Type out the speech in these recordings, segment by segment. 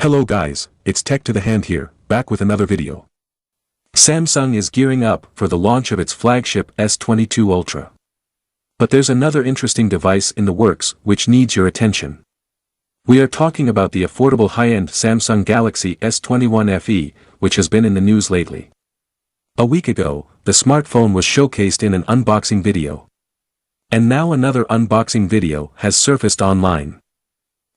Hello guys, it's Tech to the Hand here, back with another video. Samsung is gearing up for the launch of its flagship S22 Ultra. But there's another interesting device in the works which needs your attention. We are talking about the affordable high-end Samsung Galaxy S21 FE, which has been in the news lately. A week ago, the smartphone was showcased in an unboxing video. And now another unboxing video has surfaced online.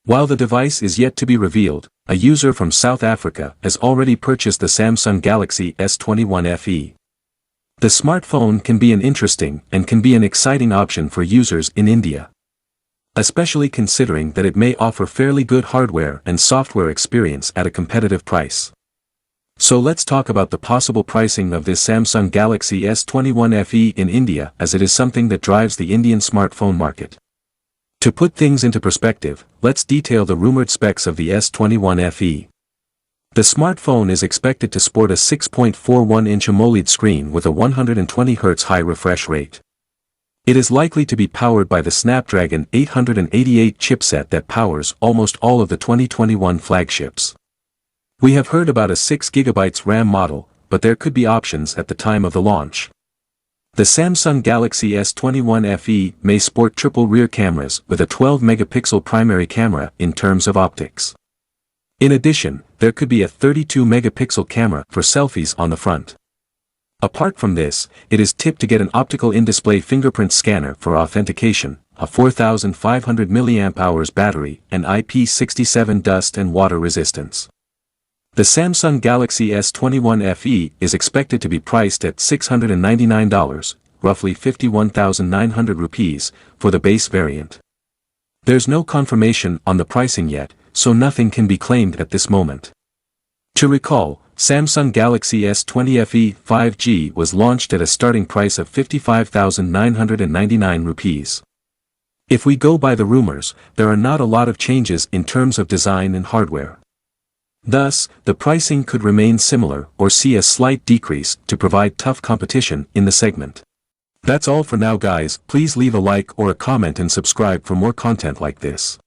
While the device is yet to be revealed, a user from South Africa has already purchased the Samsung Galaxy S21 FE. The smartphone can be an interesting and can be an exciting option for users in India, especially considering that it may offer fairly good hardware and software experience at a competitive price. So let's talk about the possible pricing of this Samsung Galaxy S21 FE in India, as it is something that drives the Indian smartphone market. To put things into perspective, let's detail the rumored specs of the S21 FE. The smartphone is expected to sport a 6.41-inch AMOLED screen with a 120Hz high refresh rate. It is likely to be powered by the Snapdragon 888 chipset that powers almost all of the 2021 flagships. We have heard about a 6GB RAM model, but there could be options at the time of the launch. The Samsung Galaxy S21 FE may sport triple rear cameras with a 12-megapixel primary camera in terms of optics. In addition, there could be a 32-megapixel camera for selfies on the front. Apart from this, it is tipped to get an optical in-display fingerprint scanner for authentication, a 4500 mAh battery, and IP67 dust and water resistance. The Samsung Galaxy S21 FE is expected to be priced at $699, roughly 51,900 rupees, for the base variant. There's no confirmation on the pricing yet, so nothing can be claimed at this moment. To recall, Samsung Galaxy S20 FE 5G was launched at a starting price of 55,999 rupees. If we go by the rumors, there are not a lot of changes in terms of design and hardware. Thus, the pricing could remain similar or see a slight decrease to provide tough competition in the segment. That's all for now guys, please leave a like or a comment and subscribe for more content like this.